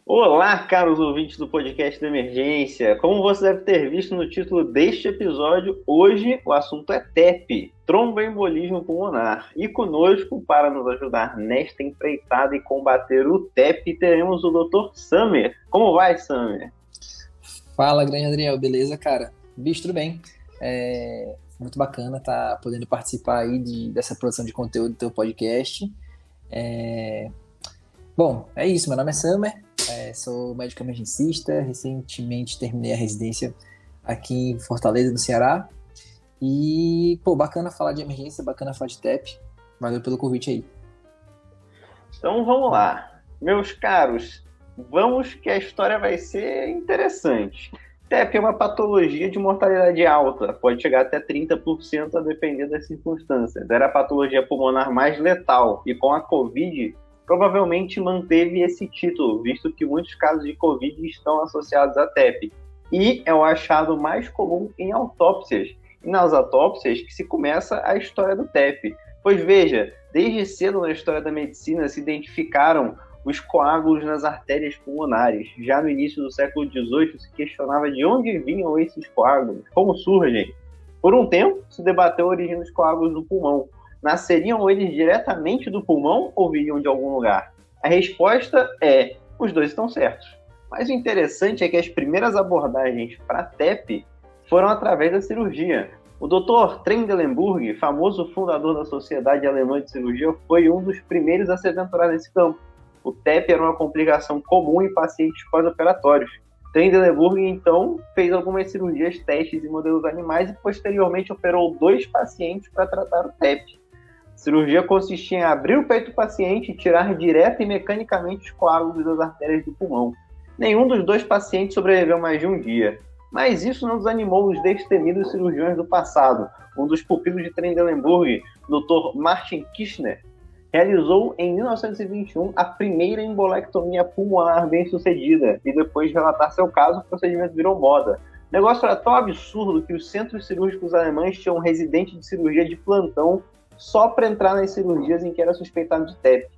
Olá, caros ouvintes do podcast da Emergência. Como você deve ter visto no título deste episódio, hoje o assunto é TEP, tromboembolismo pulmonar. E conosco, para nos ajudar nesta empreitada e combater o TEP, teremos o Dr. Samer. Como vai, Samer? Fala, grande Adriel, beleza, cara? Bicho, tudo bem. Muito bacana estar podendo participar aí dessa produção de conteúdo do teu podcast. Bom, é isso, meu nome é Samer, sou médico emergencista, recentemente terminei a residência aqui em Fortaleza, no Ceará. E, bacana falar de emergência, bacana falar de TEP. Valeu pelo convite aí. Então vamos lá. Meus caros, vamos que a história vai ser interessante. TEP é uma patologia de mortalidade alta, pode chegar até 30% a depender das circunstâncias. Era a patologia pulmonar mais letal e com a Covid provavelmente manteve esse título, visto que muitos casos de Covid estão associados à TEP. E é o achado mais comum em autópsias. E nas autópsias que se começa a história do TEP. Pois veja, desde cedo na história da medicina se identificaram os coágulos nas artérias pulmonares. Já no início do século XVIII se questionava de onde vinham esses coágulos, como surgem. Por um tempo se debateu a origem dos coágulos no pulmão. Nasceriam eles diretamente do pulmão ou viriam de algum lugar? A resposta é: os dois estão certos. Mas o interessante é que as primeiras abordagens para TEP foram através da cirurgia. O Dr. Trendelenburg, famoso fundador da Sociedade Alemã de Cirurgia, foi um dos primeiros a se aventurar nesse campo. O TEP era uma complicação comum em pacientes pós-operatórios. Trendelenburg, então, fez algumas cirurgias, testes em modelos animais e posteriormente operou 2 pacientes para tratar o TEP. A cirurgia consistia em abrir o peito do paciente e tirar direta e mecanicamente os coágulos das artérias do pulmão. Nenhum dos 2 pacientes sobreviveu mais de um dia. Mas isso não desanimou os destemidos cirurgiões do passado. Um dos pupilos de Trendelenburg, Dr. Martin Kirchner, realizou em 1921 a primeira embolectomia pulmonar bem-sucedida e depois de relatar seu caso, o procedimento virou moda. O negócio era tão absurdo que os centros cirúrgicos alemães tinham um residente de cirurgia de plantão só para entrar nas cirurgias em que era suspeitado de TEP.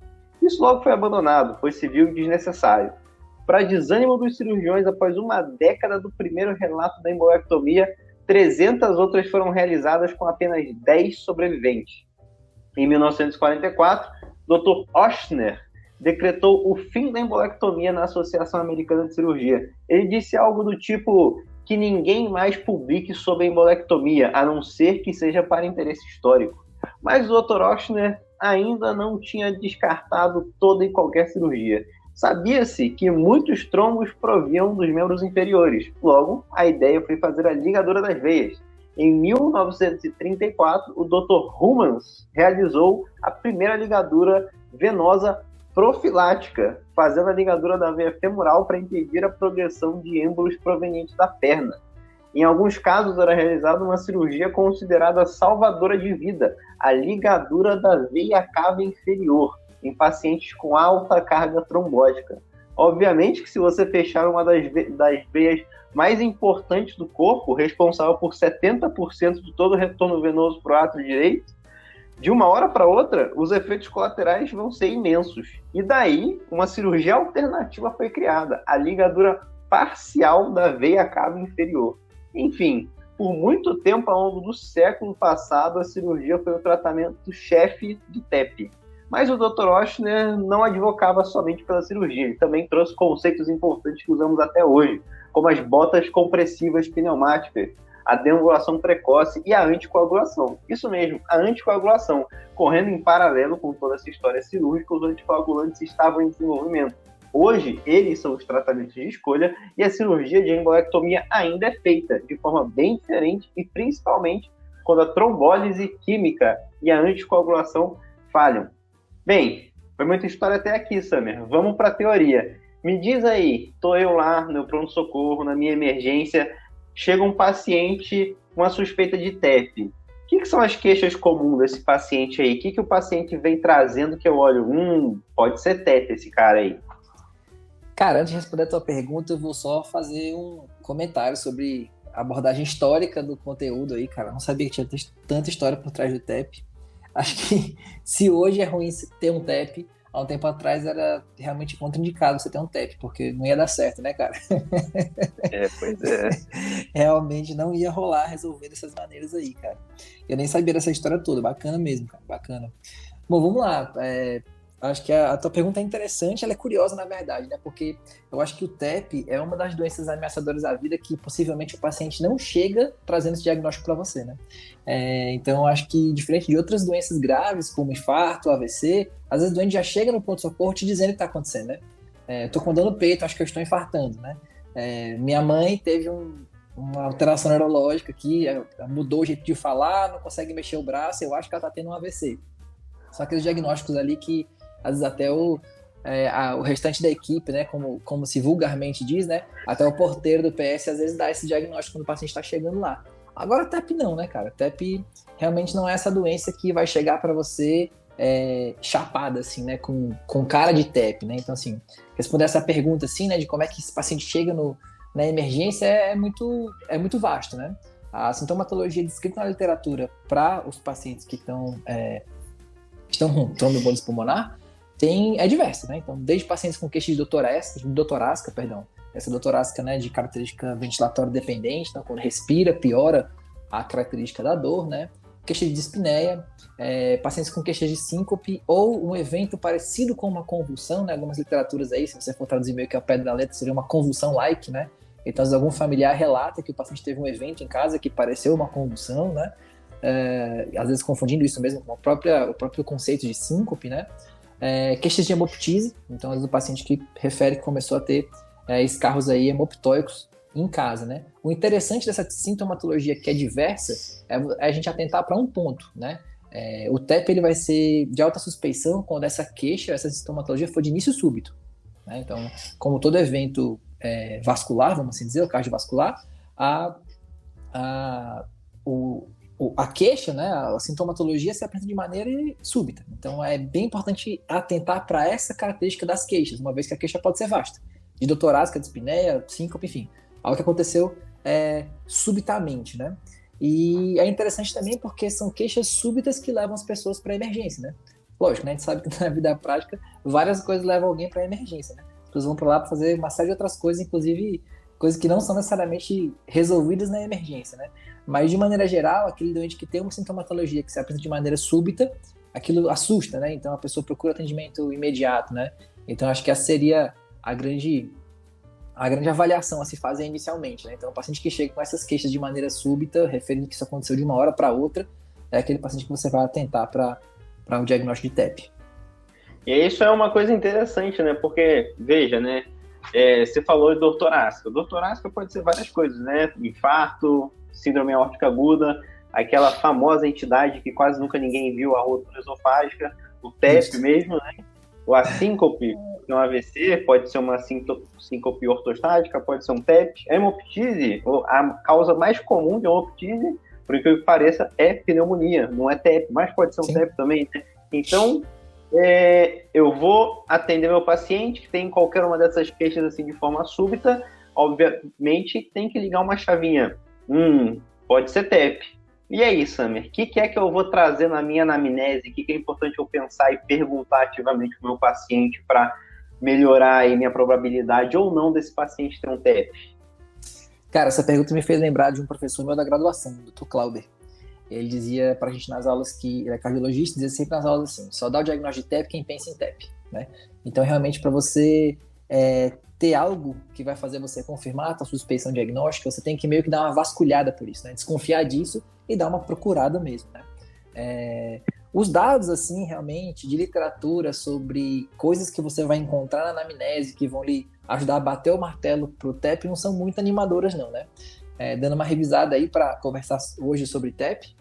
Isso logo foi abandonado, pois se viu desnecessário. Para desânimo dos cirurgiões, após uma década do primeiro relato da embolectomia, 300 outras foram realizadas com apenas 10 sobreviventes. Em 1944, Dr. Oechsner decretou o fim da embolectomia na Associação Americana de Cirurgia. Ele disse algo do tipo que ninguém mais publique sobre a embolectomia, a não ser que seja para interesse histórico. Mas o Dr. Oechsner ainda não tinha descartado toda e qualquer cirurgia. Sabia-se que muitos trombos proviam dos membros inferiores. Logo, a ideia foi fazer a ligadura das veias. Em 1934, o Dr. Humans realizou a primeira ligadura venosa profilática, fazendo a ligadura da veia femoral para impedir a progressão de êmbolos provenientes da perna. Em alguns casos, era realizada uma cirurgia considerada salvadora de vida, a ligadura da veia cava inferior, em pacientes com alta carga trombótica. Obviamente que se você fechar uma das veias mais importantes do corpo, responsável por 70% de todo o retorno venoso para o átrio direito, de uma hora para outra, os efeitos colaterais vão ser imensos. E daí, uma cirurgia alternativa foi criada, a ligadura parcial da veia cava inferior. Enfim, por muito tempo ao longo do século passado, a cirurgia foi o tratamento chefe do TEP. Mas o Dr. Oechsner não advocava somente pela cirurgia, ele também trouxe conceitos importantes que usamos até hoje, como as botas compressivas pneumáticas, a deambulação precoce e a anticoagulação. Isso mesmo, a anticoagulação. Correndo em paralelo com toda essa história cirúrgica, os anticoagulantes estavam em desenvolvimento. Hoje, eles são os tratamentos de escolha e a cirurgia de embolectomia ainda é feita de forma bem diferente e principalmente quando a trombólise química e a anticoagulação falham. Bem, foi muita história até aqui, Samer. Vamos para a teoria. Me diz aí, estou eu lá no pronto-socorro, na minha emergência, chega um paciente com a suspeita de TEP. O que são as queixas comuns desse paciente aí? O que o paciente vem trazendo que eu olho? Pode ser TEP esse cara aí. Cara, antes de responder a tua pergunta, eu vou só fazer um comentário sobre a abordagem histórica do conteúdo aí, cara. Eu não sabia que tinha tanta história por trás do TEP. Acho que se hoje é ruim ter um TEP, há um tempo atrás era realmente contraindicado você ter um TEP, porque não ia dar certo, né, cara? Pois é. Realmente não ia rolar resolver dessas maneiras aí, cara. Eu nem sabia dessa história toda, bacana mesmo, cara, bacana. Bom, vamos lá. Acho que a tua pergunta é interessante, ela é curiosa, na verdade, né? Porque eu acho que o TEP é uma das doenças ameaçadoras da vida que possivelmente o paciente não chega trazendo esse diagnóstico para você, né? Então, eu acho que, diferente de outras doenças graves, como infarto, AVC, às vezes o doente já chega no pronto-socorro te dizendo o que está acontecendo, né? Eu tô com dor no peito, acho que eu estou infartando, né? Minha mãe teve uma alteração neurológica aqui, mudou o jeito de falar, não consegue mexer o braço, eu acho que ela está tendo um AVC. São aqueles diagnósticos ali que às vezes até o restante da equipe, né, como se vulgarmente diz, né, até o porteiro do PS às vezes dá esse diagnóstico quando o paciente está chegando lá. Agora, TEP não, né, cara? TEP realmente não é essa doença que vai chegar para você chapada, assim, né, com cara de TEP, né? Então, assim, responder essa pergunta, assim, né, de como é que esse paciente chega na emergência é muito vasto, né? A sintomatologia descrita na literatura para os pacientes que estão com tromboembolismo pulmonar é diversa, né? Então, desde pacientes com queixa de doutorasca, essa doutorasca, né, de característica ventilatória dependente, então quando respira, piora a característica da dor, né? Queixa de dispneia, pacientes com queixa de síncope ou um evento parecido com uma convulsão, né? Algumas literaturas aí, se você for traduzir meio que ao pé da letra, seria uma convulsão-like, né? Então, às vezes, algum familiar relata que o paciente teve um evento em casa que pareceu uma convulsão, né? Às vezes confundindo isso mesmo com o próprio conceito de síncope, né? Queixas de hemoptise, então às vezes o paciente que refere que começou a ter escarros aí hemoptóicos em casa, né? O interessante dessa sintomatologia que é diversa é a gente atentar para um ponto, né? O TEP ele vai ser de alta suspeição quando essa sintomatologia for de início súbito, né? Então, como todo evento vascular, vamos assim dizer, o cardiovascular, a queixa, né, a sintomatologia se apresenta de maneira súbita. Então, é bem importante atentar para essa característica das queixas, uma vez que a queixa pode ser vasta. De doutorasca, dispneia, síncope, enfim. Algo que aconteceu subitamente, né? E é interessante também porque são queixas súbitas que levam as pessoas para a emergência, né? Lógico, né? A gente sabe que na vida prática, várias coisas levam alguém para a emergência, né? As pessoas vão para lá para fazer uma série de outras coisas, inclusive coisas que não são necessariamente resolvidas na emergência, né? Mas, de maneira geral, aquele doente que tem uma sintomatologia que se apresenta de maneira súbita, aquilo assusta, né? Então, a pessoa procura atendimento imediato, né? Então, acho que essa seria a grande avaliação a se fazer inicialmente, né? Então, o paciente que chega com essas queixas de maneira súbita, referindo que isso aconteceu de uma hora para outra, é aquele paciente que você vai atentar para o diagnóstico de TEP. E isso é uma coisa interessante, né? Porque, veja, né? Você falou de dor torácica. Dor torácica pode ser várias coisas, né? Infarto, síndrome aórtica aguda, aquela famosa entidade que quase nunca ninguém viu, a rótula esofágica, o TEP mesmo, né? Ou a síncope, que é um AVC, pode ser uma síncope ortostática, pode ser um TEP. A hemoptise, a causa mais comum de hemoptise, por incrível que pareça, é pneumonia, não é TEP, mas pode ser um TEP também, né? Então, eu vou atender meu paciente que tem qualquer uma dessas queixas assim de forma súbita, obviamente tem que ligar uma chavinha. Pode ser TEP. E aí, Samer, o que é que eu vou trazer na minha anamnese? O que é importante eu pensar e perguntar ativamente para o meu paciente para melhorar aí minha probabilidade ou não desse paciente ter um TEP? Cara, essa pergunta me fez lembrar de um professor meu da graduação, o Dr. Clauber. Ele dizia pra gente nas aulas que ele é cardiologista, dizia sempre nas aulas assim, só dá o diagnóstico de TEP quem pensa em TEP, né? Então, realmente, para você ter algo que vai fazer você confirmar a sua suspeição diagnóstica, você tem que meio que dar uma vasculhada por isso, né? Desconfiar disso e dar uma procurada mesmo, né? Os dados, assim, realmente, de literatura sobre coisas que você vai encontrar na anamnese que vão lhe ajudar a bater o martelo pro TEP não são muito animadoras, não, né? Dando uma revisada aí para conversar hoje sobre TEP,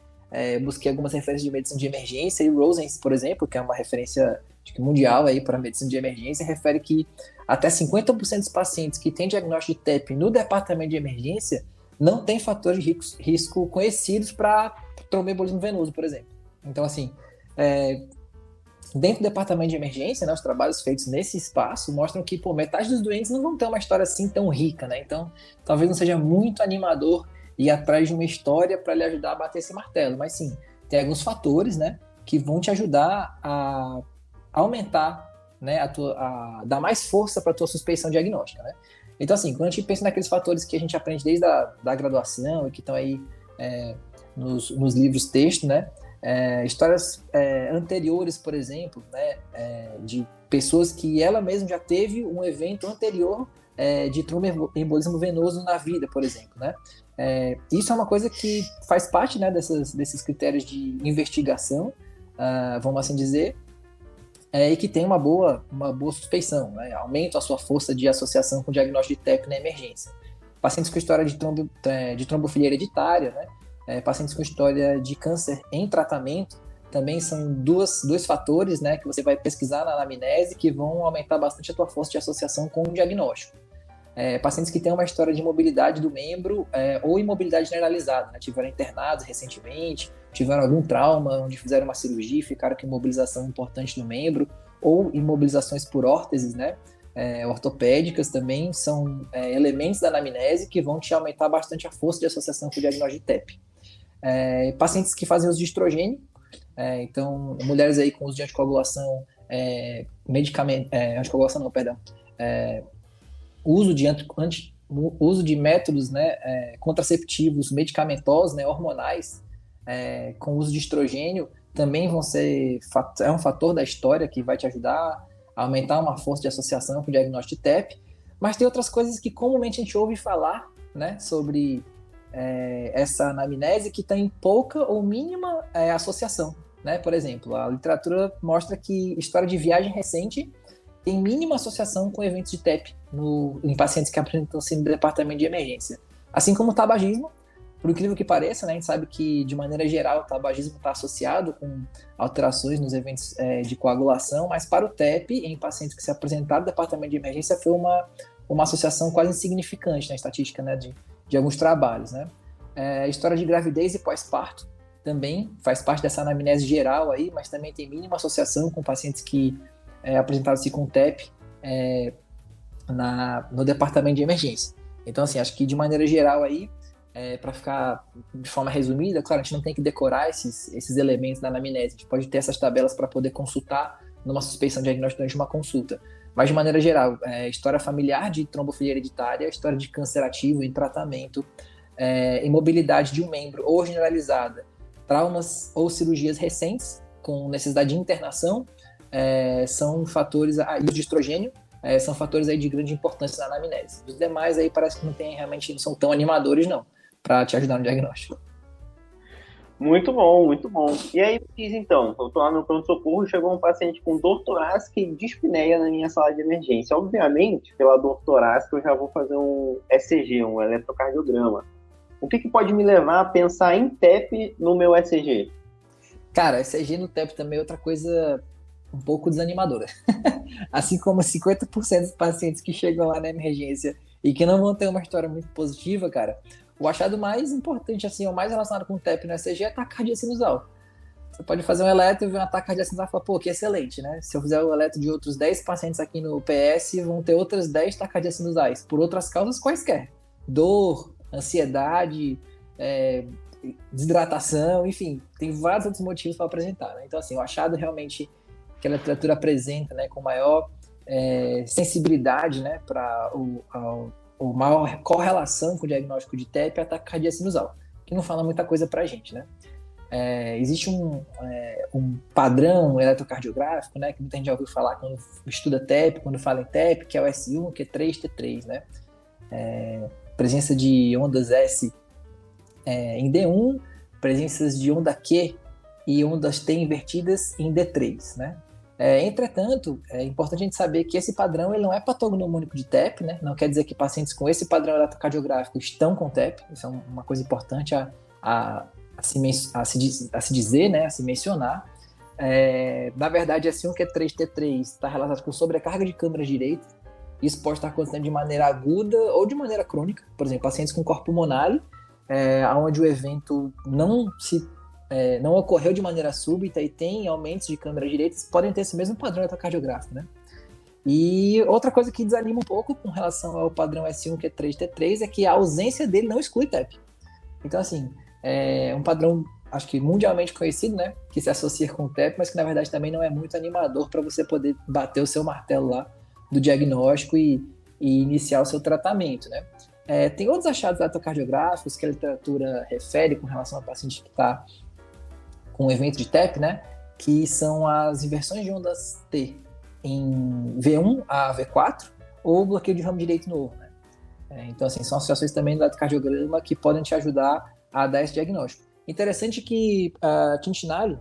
busquei algumas referências de medicina de emergência e Rosens, por exemplo, que é uma referência acho que mundial aí para medicina de emergência, refere que até 50% dos pacientes que têm diagnóstico de TEP no departamento de emergência não tem fatores de risco conhecidos para tromboembolismo venoso, por exemplo. Então, assim, dentro do departamento de emergência, né, os trabalhos feitos nesse espaço mostram que metade dos doentes não vão ter uma história assim tão rica, né? Então, talvez não seja muito animador ir atrás de uma história para lhe ajudar a bater esse martelo, mas sim, tem alguns fatores, né, que vão te ajudar a aumentar né, dar mais força para a tua suspeição diagnóstica, né? Então, assim, quando a gente pensa naqueles fatores que a gente aprende desde da graduação e que estão aí nos livros texto, né? Histórias anteriores, por exemplo, né? De pessoas que ela mesma já teve um evento anterior de tromboembolismo venoso na vida, por exemplo, né? Isso é uma coisa que faz parte, né, desses critérios de investigação, vamos assim dizer, e que tem uma boa suspeição, né? Aumenta a sua força de associação com o diagnóstico de TEP na emergência. Pacientes com história de trombofilia hereditária, né? Pacientes com história de câncer em tratamento, também são dois fatores, né, que você vai pesquisar na anamnese que vão aumentar bastante a tua força de associação com o diagnóstico. Pacientes que têm uma história de imobilidade do membro ou imobilidade generalizada, né? Tiveram internados recentemente, tiveram algum trauma onde fizeram uma cirurgia e ficaram com imobilização importante no membro, ou imobilizações por órteses, né? Ortopédicas também são elementos da anamnese que vão te aumentar bastante a força de associação com o diagnóstico de TEP. Pacientes que fazem uso de estrogênio, então mulheres aí com uso de anticoagulação, anticoagulação não, perdão, uso de métodos, né, contraceptivos, medicamentosos, né, hormonais, com uso de estrogênio, também vão ser um fator da história que vai te ajudar a aumentar uma força de associação com o diagnóstico de TEP. Mas tem outras coisas que comumente a gente ouve falar, né, sobre essa anamnese que tem pouca ou mínima associação, né? Por exemplo, a literatura mostra que história de viagem recente tem mínima associação com eventos de TEP em pacientes que apresentam-se no departamento de emergência. Assim como o tabagismo, por incrível que pareça, né, a gente sabe que, de maneira geral, o tabagismo está associado com alterações nos eventos de coagulação, mas para o TEP, em pacientes que se apresentaram no departamento de emergência, foi uma associação quase insignificante na estatística, né, de alguns trabalhos, né? História de gravidez e pós-parto também faz parte dessa anamnese geral aí, mas também tem mínima associação com pacientes que apresentaram-se com TEP no departamento de emergência. Então, assim, acho que de maneira geral aí, para ficar de forma resumida, claro, a gente não tem que decorar esses elementos da anamnese, a gente pode ter essas tabelas para poder consultar numa suspeição diagnóstica durante uma consulta. Mas, de maneira geral, história familiar de trombofilia hereditária, história de câncer ativo em tratamento, imobilidade de um membro ou generalizada, traumas ou cirurgias recentes com necessidade de internação, são fatores, e o de estrogênio, são fatores aí de grande importância na anamnese. Os demais aí parece que não são tão animadores, não, para te ajudar no diagnóstico. Muito bom, muito bom. E aí, diz então, eu tô lá no pronto-socorro, chegou um paciente com dor torácica e dispneia na minha sala de emergência. Obviamente, pela dor torácica, eu já vou fazer um ECG, um eletrocardiograma. O que pode me levar a pensar em TEP no meu ECG? Cara, ECG no TEP também é outra coisa um pouco desanimadora. Assim como 50% dos pacientes que chegam lá na emergência e que não vão ter uma história muito positiva, cara, o achado mais importante, assim, o mais relacionado com o TEP no ECG é a taquicardia sinusal. Você pode fazer um eletro e ver uma taquicardia sinusal e falar, pô, que excelente, né? Se eu fizer o eletro de outros 10 pacientes aqui no PS, vão ter outras 10 taquicardias sinusais, por outras causas quaisquer. Dor, ansiedade, desidratação, enfim, tem vários outros motivos para apresentar, né? Então, assim, o achado realmente que a literatura apresenta, né, com maior sensibilidade, né, para o maior correlação com o diagnóstico de TEP é a taquicardia sinusal, que não fala muita coisa para a gente, né? Existe um padrão eletrocardiográfico, né, que muita gente já ouviu falar quando estuda TEP, quando fala em TEP, que é o S1, Q3, T3, né? Presença de ondas S em D1, presenças de onda Q e ondas T invertidas em D3, né? Entretanto, é importante a gente saber que esse padrão ele não é patognomônico de TEP, né? Não quer dizer que pacientes com esse padrão eletrocardiográfico estão com TEP, isso é uma coisa importante a se dizer, né? A se mencionar. Na verdade, S1, Q3, T3 está relacionado com sobrecarga de câmara direita. Isso pode estar acontecendo de maneira aguda ou de maneira crônica. Por exemplo, pacientes com corpo pulmonar, onde o evento não ocorreu de maneira súbita e tem aumentos de câmara direita, podem ter esse mesmo padrão eletrocardiográfico, né? E outra coisa que desanima um pouco com relação ao padrão S1, Q3, T3 é que a ausência dele não exclui TEP. Então, assim, um padrão acho que mundialmente conhecido, né? Que se associa com o TEP, mas que na verdade também não é muito animador para você poder bater o seu martelo lá do diagnóstico e iniciar o seu tratamento, né? Tem outros achados eletrocardiográficos que a literatura refere com relação ao paciente que está com um evento de TEP, né? Que são as inversões de ondas T em V1 a V4 ou bloqueio de ramo direito novo, né? Então, assim, são associações também do eletrocardiograma que podem te ajudar a dar esse diagnóstico. Interessante que Tintinalli,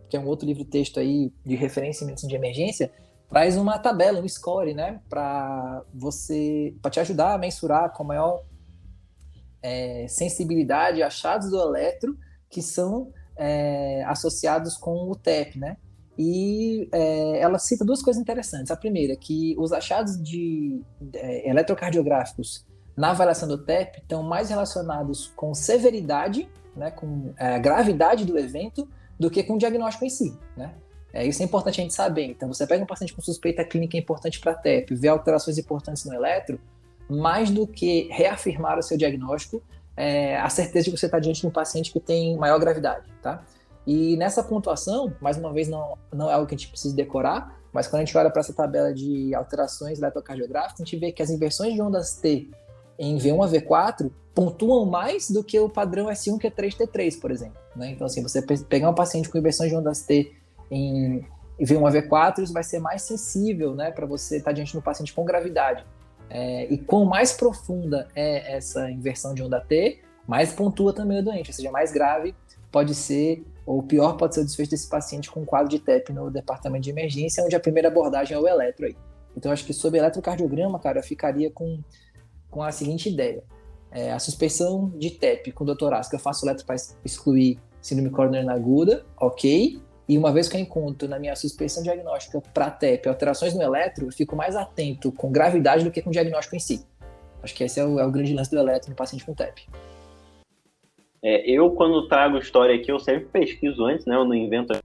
que é um outro livro de texto aí de referência em medicina de emergência, traz uma tabela, um score, né, para te ajudar a mensurar com maior sensibilidade achados do eletro que são associados com o TEP, né? E ela cita duas coisas interessantes. A primeira, que os achados de eletrocardiográficos na avaliação do TEP estão mais relacionados com severidade, né, com a gravidade do evento, do que com o diagnóstico em si, né? Isso é importante a gente saber. Então, você pega um paciente com suspeita clínica importante para TEP, vê alterações importantes no eletro, mais do que reafirmar o seu diagnóstico, a certeza de que você está diante de um paciente que tem maior gravidade, tá? E nessa pontuação, mais uma vez, não é algo que a gente precisa decorar, mas quando a gente olha para essa tabela de alterações eletrocardiográficas, a gente vê que as inversões de ondas T em V1 a V4 pontuam mais do que o padrão S1, Q3, T3, por exemplo, né? Então, assim, você pegar um paciente com inversões de ondas T em V1 a V4, isso vai ser mais sensível, né, para você estar diante de um paciente com gravidade. E quanto mais profunda é essa inversão de onda T, mais pontua também o doente, ou seja, mais grave pode ser, ou pior pode ser o desfecho desse paciente com um quadro de TEP no departamento de emergência, onde a primeira abordagem é o eletro aí. Então, acho que sobre eletrocardiograma, cara, eu ficaria com a seguinte ideia. A suspeição de TEP com dor torácica, eu faço eletro para excluir síndrome coronariana aguda, ok. E uma vez que eu encontro na minha suspeição diagnóstica para TEP alterações no eletro, eu fico mais atento com gravidade do que com o diagnóstico em si. Acho que esse é o grande lance do eletro no paciente com TEP. Eu, quando trago história aqui, eu sempre pesquiso antes, né? Eu não invento a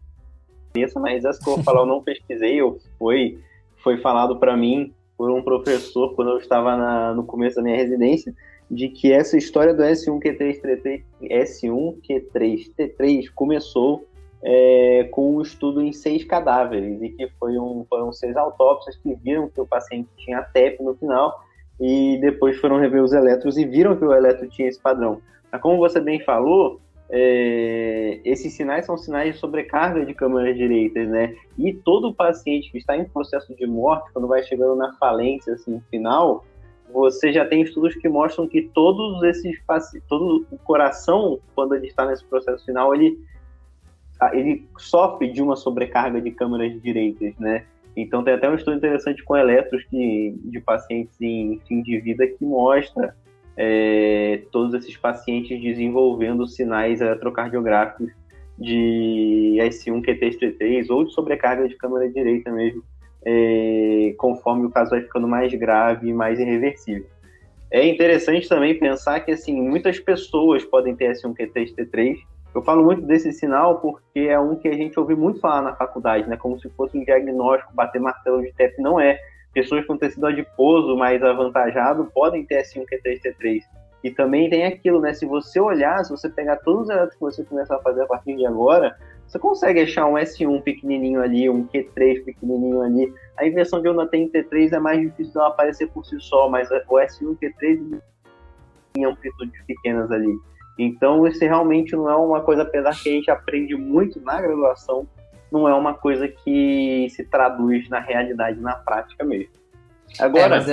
cabeça, mas essa que eu vou falar eu não pesquisei. Foi falado para mim por um professor, quando eu estava no começo da minha residência, de que essa história do S1Q3T3 começou com um estudo em 6 cadáveres, e que foram 6 autópsias que viram que o paciente tinha TEP no final, e depois foram rever os eletros e viram que o eletro tinha esse padrão. Mas como você bem falou, esses sinais são sinais de sobrecarga de câmaras direitas, né? E todo paciente que está em processo de morte, quando vai chegando na falência assim, final, você já tem estudos que mostram que todo o coração, quando ele está nesse processo final, ele sofre de uma sobrecarga de câmaras direitas, né? Então tem até um estudo interessante com eletros de pacientes em fim de vida que mostra todos esses pacientes desenvolvendo sinais eletrocardiográficos de S1Q3 ou de sobrecarga de câmara direita mesmo, conforme o caso vai ficando mais grave e mais irreversível. É interessante também pensar que assim, muitas pessoas podem ter S1Q3. Eu falo muito desse sinal porque é um que a gente ouve muito falar na faculdade, né? Como se fosse um diagnóstico, bater martelo de TEP. Não é. Pessoas com tecido adiposo mais avantajado podem ter S1Q3T3. E também tem aquilo, né? Se você olhar, se você pegar todos os eletros que você começar a fazer a partir de agora, você consegue achar um S1 pequenininho ali, um Q3 pequenininho ali. A inversão de onda T em T3 é mais difícil dela aparecer por si só, mas o S1 Q3 tem amplitudes pequenas ali. Então, isso realmente não é uma coisa, apesar que a gente aprende muito na graduação, não é uma coisa que se traduz na realidade, na prática mesmo. Agora,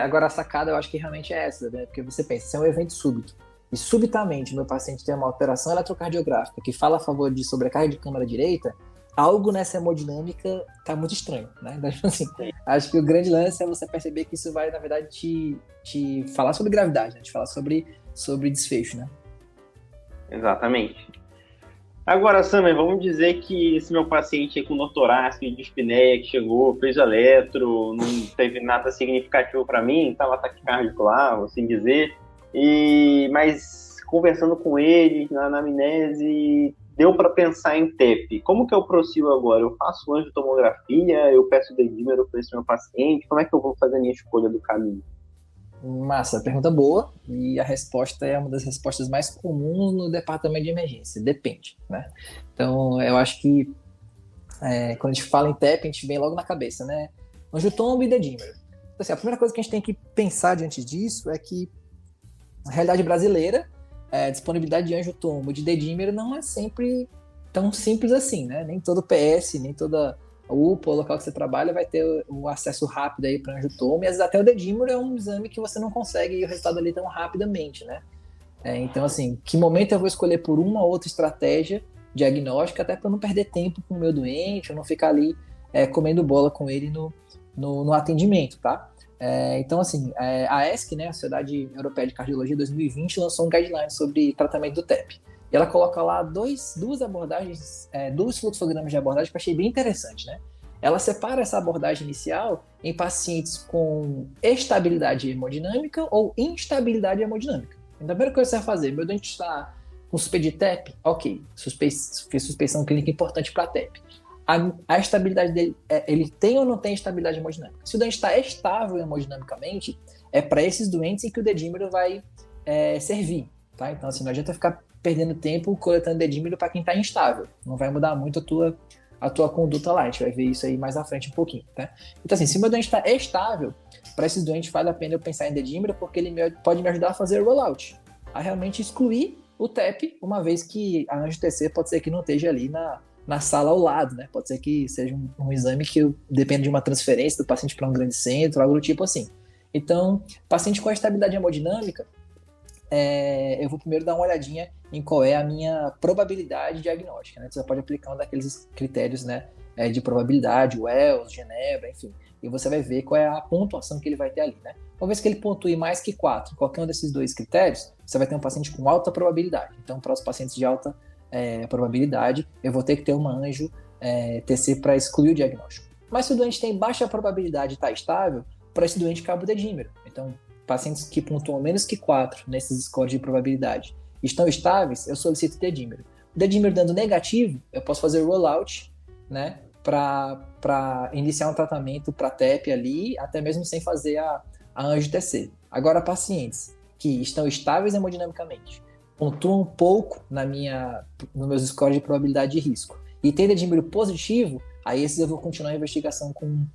agora a sacada eu acho que realmente é essa, né? Porque você pensa, se é um evento súbito, e subitamente meu paciente tem uma alteração eletrocardiográfica que fala a favor de sobrecarga de câmara direita, algo nessa hemodinâmica tá muito estranho, né? Então, assim, acho que o grande lance é você perceber que isso vai, na verdade, te falar sobre gravidade, né? Te falar sobre desfecho, né? Exatamente. Agora, Samer, vamos dizer que esse meu paciente com dor torácica e dispneia que chegou, fez eletro, não teve nada significativo para mim, estava taquicárdico lá, assim dizer, mas conversando com ele na anamnese, deu para pensar em TEP. Como que eu prossigo agora? Eu faço angiotomografia, eu peço dedímero para esse meu paciente, como é que eu vou fazer a minha escolha do caminho? Massa, pergunta boa. E a resposta é uma das respostas mais comuns no departamento de emergência. Depende, né? Então, eu acho que quando a gente fala em TEP, a gente vem logo na cabeça, né? Anjo-tombo e dedímero. Então, assim, a primeira coisa que a gente tem que pensar diante disso é que a realidade brasileira, a disponibilidade de anjo-tombo e de dedímero não é sempre tão simples assim, né? Nem todo PS, nem toda UPA, o local que você trabalha, vai ter o acesso rápido aí para anjo-tombo, e às vezes até o dedímero é um exame que você não consegue o resultado ali tão rapidamente, né? Então, assim, que momento eu vou escolher por uma ou outra estratégia diagnóstica, até para não perder tempo com o meu doente, ou não ficar ali comendo bola com ele no atendimento, tá? Então, assim, a ESC, né, a Sociedade Europeia de Cardiologia, 2020, lançou um guideline sobre tratamento do TEP. E ela coloca lá duas abordagens, dois fluxogramas de abordagem que eu achei bem interessante, né? Ela separa essa abordagem inicial em pacientes com estabilidade hemodinâmica ou instabilidade hemodinâmica. Então, a primeira coisa que você vai fazer, meu doente está com suspeita de TEP, ok, suspeição clínica importante para TEP. A estabilidade dele, ele tem ou não tem estabilidade hemodinâmica? Se o doente está estável hemodinamicamente, é para esses doentes em que o dedímero vai servir, tá? Então, assim, não adianta ficar perdendo tempo coletando dedímero para quem está instável. Não vai mudar muito a tua conduta lá. A gente vai ver isso aí mais à frente um pouquinho, tá? Então, assim, se o meu doente está estável, para esses doentes vale a pena eu pensar em dedímero, porque ele pode me ajudar a fazer o rollout, a realmente excluir o TEP, uma vez que a angio-TC pode ser que não esteja ali na sala ao lado, né? Pode ser que seja um exame que depende de uma transferência do paciente para um grande centro, algo do tipo assim. Então, paciente com estabilidade hemodinâmica, eu vou primeiro dar uma olhadinha em qual é a minha probabilidade diagnóstica, né? Você pode aplicar um daqueles critérios, né, de probabilidade, Wells, Genebra, enfim, e você vai ver qual é a pontuação que ele vai ter ali, né? Uma vez que ele pontue mais que 4, qualquer um desses dois critérios, você vai ter um paciente com alta probabilidade. Então, para os pacientes de alta probabilidade, eu vou ter que ter uma anjo TC para excluir o diagnóstico. Mas se o doente tem baixa probabilidade e está estável, para esse doente cabe o dedímero. Então, pacientes que pontuam menos que 4 nesses scores de probabilidade estão estáveis, eu solicito dedímero. O dedímero dando negativo, eu posso fazer rollout, né, para iniciar um tratamento para TEP ali, até mesmo sem fazer a anjo-TC. Agora, pacientes que estão estáveis hemodinamicamente, pontuam pouco nos meus scores de probabilidade de risco e tem dedímero positivo, aí esses eu vou continuar a investigação com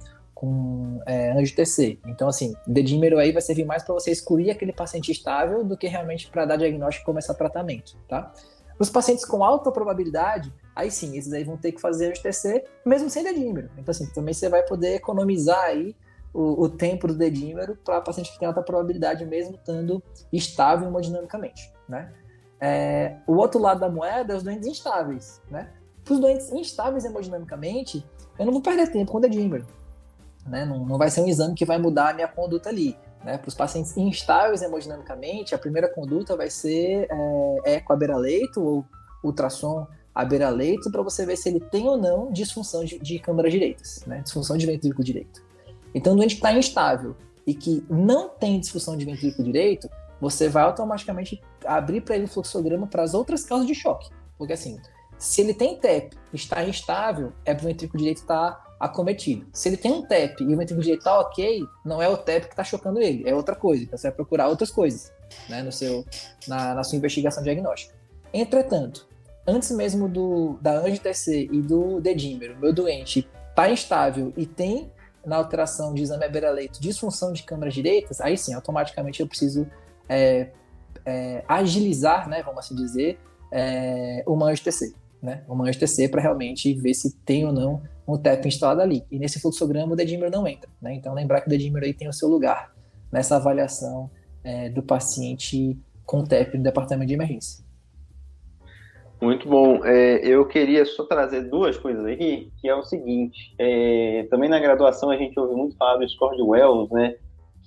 anjo-TC. Então, assim, dedímero aí vai servir mais para você excluir aquele paciente estável do que realmente para dar diagnóstico e começar tratamento, tá? Os pacientes com alta probabilidade, aí sim, esses aí vão ter que fazer anjo-TC mesmo sem dedímero. Então, assim, também você vai poder economizar aí o tempo do dedímero para paciente que tem alta probabilidade mesmo estando estável hemodinamicamente, né? O outro lado da moeda é os doentes instáveis, né? Para os doentes instáveis hemodinamicamente, eu não vou perder tempo com dedímero, né? Não vai ser um exame que vai mudar a minha conduta ali, né? Para os pacientes instáveis hemodinamicamente, a primeira conduta vai ser eco à beira-leito ou ultrassom à beira-leito para você ver se ele tem ou não disfunção de câmaras direitas, né? Disfunção de ventrículo direito. Então, o doente que está instável e que não tem disfunção de ventrículo direito, você vai automaticamente abrir para ele o fluxograma para as outras causas de choque. Porque assim, se ele tem TEP e está instável, é porque o ventrículo direito está acometido. Se ele tem um TEP e o ventrículo direito está ok, não é o TEP que está chocando ele, é outra coisa. Então você vai procurar outras coisas, né, na sua investigação diagnóstica. Entretanto, antes mesmo da anjo-TC e do dedímero, meu doente está instável e tem na alteração de exame à beira-leito disfunção de câmaras direitas, aí sim, automaticamente eu preciso agilizar, né, vamos assim dizer, uma anjo-TC, né? Uma anjo-TC para realmente ver se tem ou não um TEP instalado ali. E nesse fluxograma o dedímero não entra, né? Então lembrar que o dedímero aí tem o seu lugar nessa avaliação do paciente com TEP no departamento de emergência. Muito bom. Eu queria só trazer duas coisas aqui, que é o seguinte, também na graduação a gente ouve muito falar do score de Wells, né?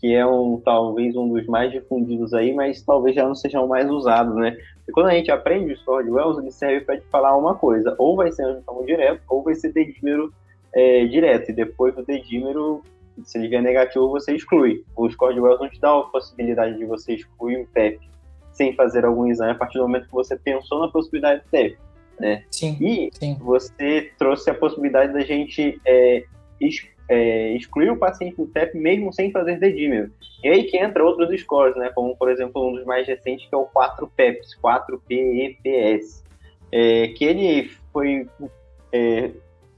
Que é talvez um dos mais difundidos aí, mas talvez já não seja o mais usado, né? E quando a gente aprende o score de Wells, ele serve para te falar uma coisa, ou vai ser angiotoma direto, ou vai ser dedímero direto, e depois do dedímero, se ele vier negativo, você exclui. O score de Wells não te dá a possibilidade de você excluir um TEP sem fazer algum exame a partir do momento que você pensou na possibilidade de TEP, né? Sim, e sim. você trouxe a possibilidade da gente excluir o paciente do TEP mesmo sem fazer dedímero. E aí que entra outros scores, né? Como, por exemplo, um dos mais recentes, que é o 4PEPS, 4PEPS, que ele foi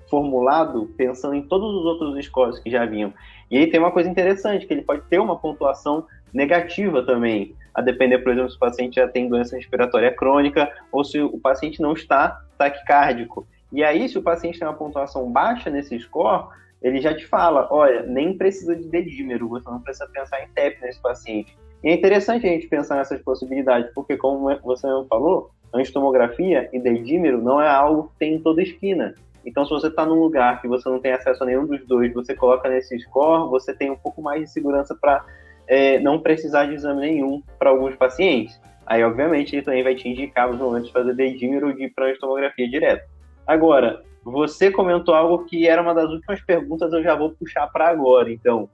formulado pensando em todos os outros scores que já haviam. E aí tem uma coisa interessante, que ele pode ter uma pontuação negativa também, a depender, por exemplo, se o paciente já tem doença respiratória crônica ou se o paciente não está taquicárdico. E aí, se o paciente tem uma pontuação baixa nesse score, ele já te fala, olha, nem precisa de dedímero, você não precisa pensar em TEP nesse paciente. E é interessante a gente pensar nessas possibilidades, porque como você mesmo falou, angiotomografia e dedímero não é algo que tem em toda esquina. Então, se você está num lugar que você não tem acesso a nenhum dos dois, você coloca nesse score, você tem um pouco mais de segurança para não precisar de exame nenhum para alguns pacientes. Aí, obviamente, ele também vai te indicar nos momentos de fazer dedímero ou de ir para angiotomografia direto. Agora, você comentou algo que era uma das últimas perguntas, eu já vou puxar para agora. Então,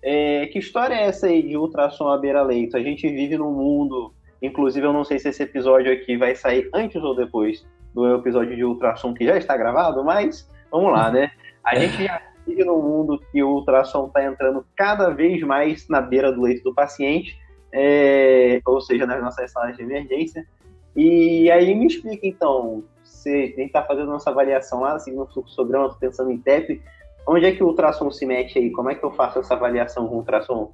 que história é essa aí de ultrassom à beira-leito? A gente vive num mundo, inclusive eu não sei se esse episódio aqui vai sair antes ou depois do episódio de ultrassom que já está gravado, mas vamos lá, né? A gente já vive num mundo que o ultrassom está entrando cada vez mais na beira do leito do paciente, ou seja, nas nossas salas de emergência. E aí me explica, então, se a gente está fazendo nossa avaliação lá, seguindo o fluxograma, estou pensando em TEP, onde é que o ultrassom se mete aí? Como é que eu faço essa avaliação com o ultrassom?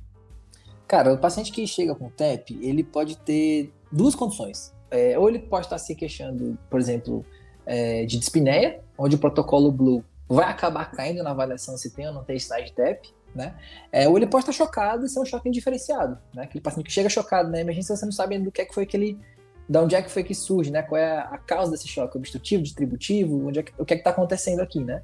Cara, o paciente que chega com TEP, ele pode ter duas condições. Ou ele pode estar se queixando, por exemplo, de dispneia, onde o protocolo Blue vai acabar caindo na avaliação se tem ou não tem sinais de TEP, né? Ou ele pode estar chocado e ser um choque indiferenciado, né? Aquele paciente que chega chocado na emergência, você não sabe do que é que foi que ele... De onde é que foi que surge, né? Qual é a causa desse choque? Obstrutivo, distributivo? O que é que está acontecendo aqui, né?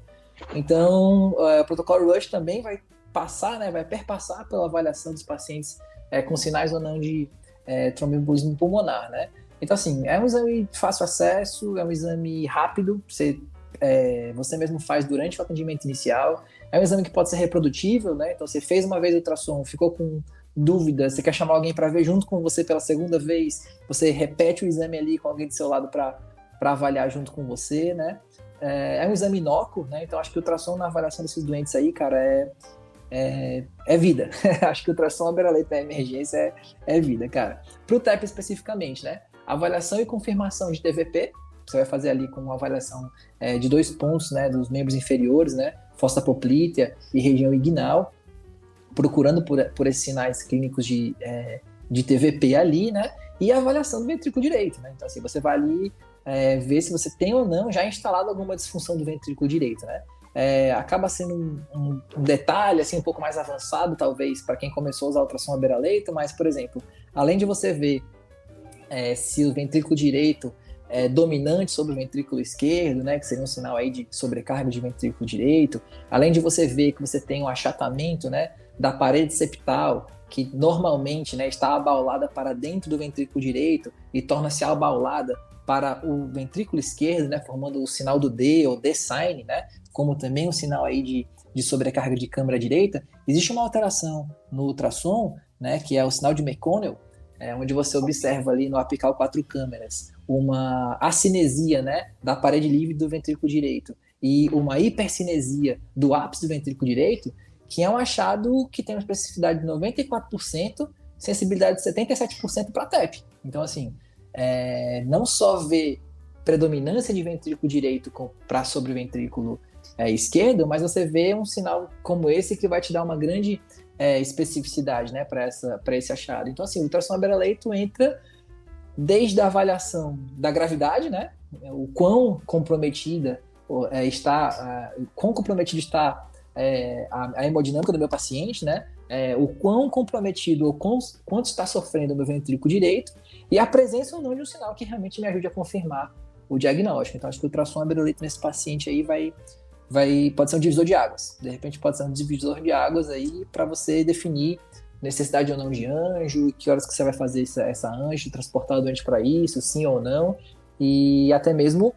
Então, o protocolo Rush também vai passar, né? Vai perpassar pela avaliação dos pacientes com sinais ou não de tromboembolismo pulmonar, né? Então, assim, é um exame de fácil acesso, é um exame rápido, você mesmo faz durante o atendimento inicial, é um exame que pode ser reprodutível, né? Então, você fez uma vez o ultrassom, ficou com dúvida, você quer chamar alguém para ver junto com você pela segunda vez, você repete o exame ali com alguém do seu lado para avaliar junto com você, né? É um exame inócuo, né? Então, acho que o ultrassom na avaliação desses doentes aí, cara, é vida. Acho que o ultrassom à beira-leito da emergência é vida, cara. Para o TEP especificamente, né? Avaliação e confirmação de TVP, você vai fazer ali com uma avaliação de 2 pontos, né, dos membros inferiores, né, fossa poplítea e região inguinal, procurando por esses sinais clínicos de TVP ali, né, e a avaliação do ventrículo direito, né. Então, assim, você vai ali ver se você tem ou não já instalado alguma disfunção do ventrículo direito, né. Acaba sendo um detalhe assim, um pouco mais avançado, talvez, para quem começou a usar ultrassom à beira-leito, mas, por exemplo, além de você ver se o ventrículo direito é dominante sobre o ventrículo esquerdo, né, que seria um sinal aí de sobrecarga de ventrículo direito, além de você ver que você tem um achatamento, né, da parede septal, que normalmente, né, está abaulada para dentro do ventrículo direito e torna-se abaulada para o ventrículo esquerdo, né, formando o sinal do D ou D-sign, né, como também um sinal aí de sobrecarga de câmara direita, existe uma alteração no ultrassom, né, que é o sinal de McConnell, onde você observa ali no apical 4 câmeras uma acinesia, né, da parede livre do ventrículo direito e uma hipercinesia do ápice do ventrículo direito, que é um achado que tem uma especificidade de 94%, sensibilidade de 77% para TEP. Então, assim, não só ver predominância de ventrículo direito para sobre o ventrículo esquerdo, mas você vê um sinal como esse que vai te dar uma grande especificidade, né, para esse achado. Então, assim, o ultrassom à beira-leito entra desde a avaliação da gravidade, né, o quão comprometida está a hemodinâmica do meu paciente, né, o quão comprometido ou quanto está sofrendo o meu ventrículo direito e a presença ou não de um sinal que realmente me ajude a confirmar o diagnóstico. Então, acho que o ultrassom à beira-leito nesse paciente aí pode ser um divisor de águas. De repente pode ser um divisor de águas aí para você definir necessidade ou não de anjo, que horas que você vai fazer essa anjo, transportar o doente para isso, sim ou não, e até mesmo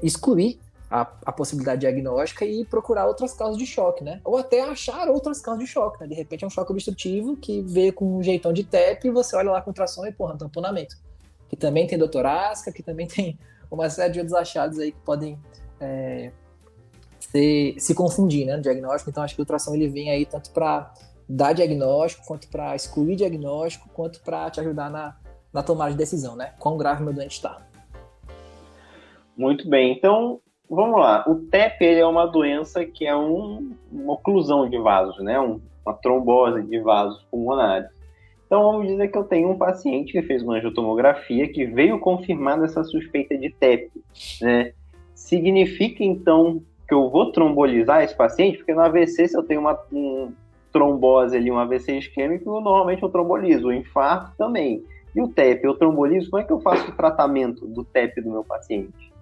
excluir a possibilidade diagnóstica e procurar outras causas de choque, né? Ou até achar outras causas de choque, né? De repente é um choque obstrutivo que vê com um jeitão de TEP e você olha lá com ultrassom e, porra, tamponamento. Que também tem dor torácica, que também tem uma série de outros achados aí que podem se confundir, né, no diagnóstico. Então, acho que o ultrassom ele vem aí tanto para dar diagnóstico, quanto para excluir diagnóstico, quanto para te ajudar na tomada de decisão, né? Quão grave meu doente está. Muito bem, então vamos lá. O TEP ele é uma doença que é uma oclusão de vasos, né? Uma trombose de vasos pulmonares. Então vamos dizer que eu tenho um paciente que fez uma angiotomografia que veio confirmando essa suspeita de TEP, né? Significa então que eu vou trombolizar esse paciente? Porque no AVC, se eu tenho uma trombose ali, um AVC isquêmico, normalmente eu trombolizo, o infarto também. E o TEP, eu trombolizo, como é que eu faço o tratamento do TEP do meu paciente?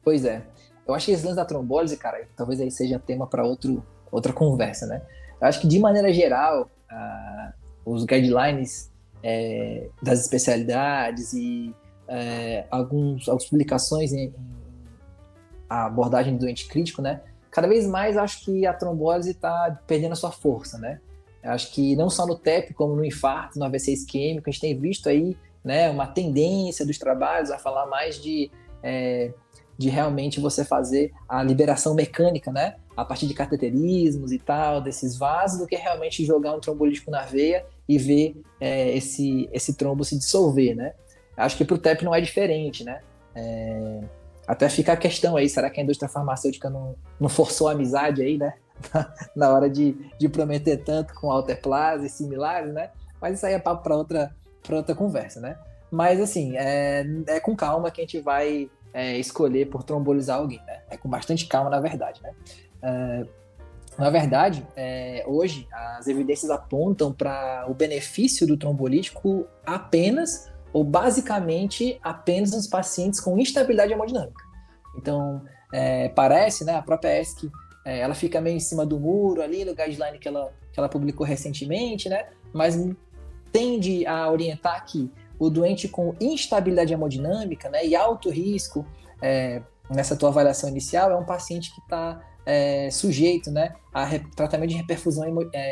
Pois é. Eu acho que esse lance da trombólise, cara, talvez aí seja tema para outra conversa, né? Eu acho que, de maneira geral, os guidelines das especialidades e algumas publicações em a abordagem do doente crítico, né? Cada vez mais acho que a trombólise está perdendo a sua força, né? Eu acho que não só no TEP, como no infarto, no AVC isquêmico, a gente tem visto aí, né, uma tendência dos trabalhos a falar mais de realmente você fazer a liberação mecânica, né? A partir de cateterismos e tal, desses vasos, do que realmente jogar um trombolítico na veia e ver esse trombo se dissolver, né? Acho que para o TEP não é diferente, né? Até fica a questão aí, será que a indústria farmacêutica não forçou a amizade aí, né? Na hora de prometer tanto com alteplase e similares, né? Mas isso aí é papo para outra conversa, né? Mas, assim, é com calma que a gente vai escolher por trombolizar alguém, né? É com bastante calma, na verdade, né? Na verdade, hoje, as evidências apontam para o benefício do trombolítico apenas ou basicamente apenas nos pacientes com instabilidade hemodinâmica. Então, parece, né, a própria ESC, ela fica meio em cima do muro ali, no guideline que ela publicou recentemente, né, mas tende a orientar que o doente com instabilidade hemodinâmica, né, e alto risco, nessa tua avaliação inicial, é um paciente que está sujeito, né, a tratamento de reperfusão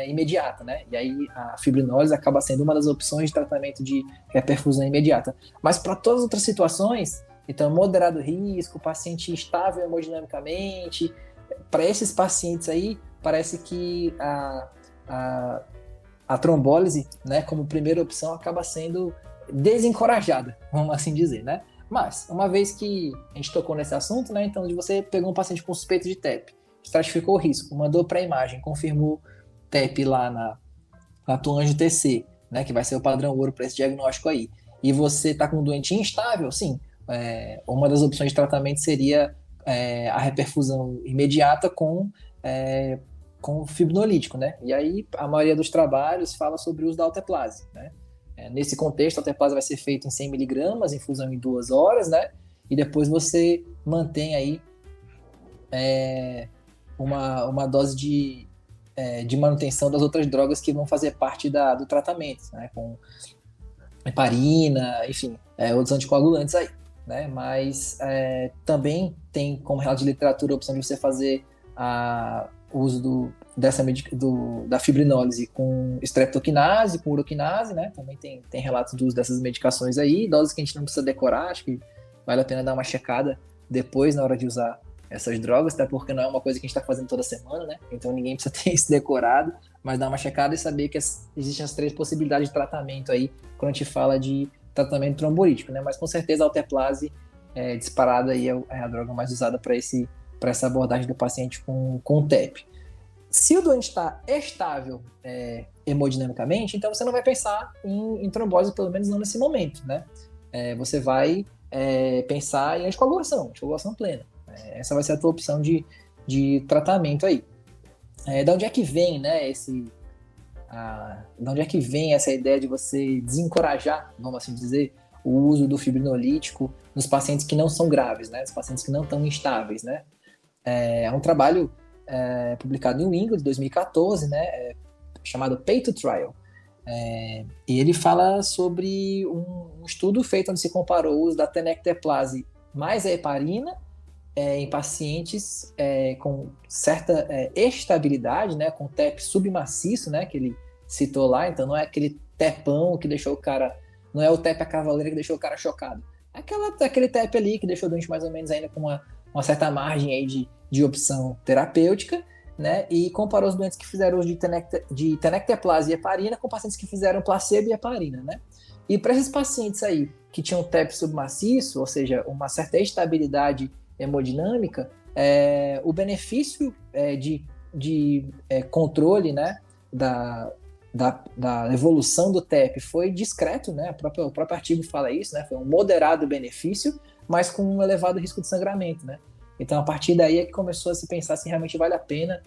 imediata, né? E aí a fibrinólise acaba sendo uma das opções de tratamento de reperfusão imediata. Mas para todas as outras situações, então moderado risco, paciente estável hemodinamicamente, para esses pacientes aí, parece que a trombólise, né, como primeira opção, acaba sendo desencorajada, vamos assim dizer, né? Mas, uma vez que a gente tocou nesse assunto, né, então, de você pegou um paciente com suspeito de TEP, estratificou o risco, mandou para a imagem, confirmou TEP lá na tua anjo TC, né, que vai ser o padrão ouro para esse diagnóstico aí, e você está com um doente instável, sim, uma das opções de tratamento seria a reperfusão imediata com fibrinolítico, né, e aí a maioria dos trabalhos fala sobre o uso da alteplase, né. Nesse contexto, a alteplase vai ser feita em 100 mg, infusão em 2 horas, né, e depois você mantém aí uma dose de manutenção das outras drogas que vão fazer parte do tratamento, né, com heparina, enfim, outros anticoagulantes aí, né, mas também tem como relato de literatura a opção de você fazer o uso da fibrinólise com streptokinase, com uroquinase, né, também tem relatos do uso dessas medicações aí, doses que a gente não precisa decorar, acho que vale a pena dar uma checada depois na hora de usar essas drogas, até porque não é uma coisa que a gente está fazendo toda semana, né? Então ninguém precisa ter isso decorado, mas dar uma checada e saber que existem as 3 possibilidades de tratamento aí, quando a gente fala de tratamento trombolítico, né? Mas com certeza a alteplase disparada aí é a droga mais usada para essa abordagem do paciente com TEP. Se o doente está estável hemodinamicamente, então você não vai pensar em trombose, pelo menos não nesse momento, né? Você vai pensar em anticoagulação plena. Essa vai ser a tua opção de tratamento aí. Da onde é que vem, né, da onde é que vem essa ideia de você desencorajar, vamos assim dizer, o uso do fibrinolítico nos pacientes que não são graves, né, nos pacientes que não estão instáveis, né? É um trabalho publicado em New England, de 2014, né, chamado Pay to Trial. E ele fala sobre um estudo feito onde se comparou o uso da tenecteplase mais a heparina em pacientes com certa estabilidade, né, com TEP submaciço, né, que ele citou lá, então não é aquele tepão que deixou o cara, não é o TEP a cavaleira que deixou o cara chocado, é aquele TEP ali que deixou o doente mais ou menos ainda com uma certa margem aí de opção terapêutica, né, e comparou os doentes que fizeram uso de tenecteplase e heparina com pacientes que fizeram placebo e heparina, né? E para esses pacientes aí que tinham TEP submaciço, ou seja, uma certa estabilidade hemodinâmica, o benefício de controle, né, da evolução do TEP foi discreto, né? O próprio artigo fala isso, né? Foi um moderado benefício, mas com um elevado risco de sangramento, né? Então, a partir daí é que começou a se pensar se realmente vale a pena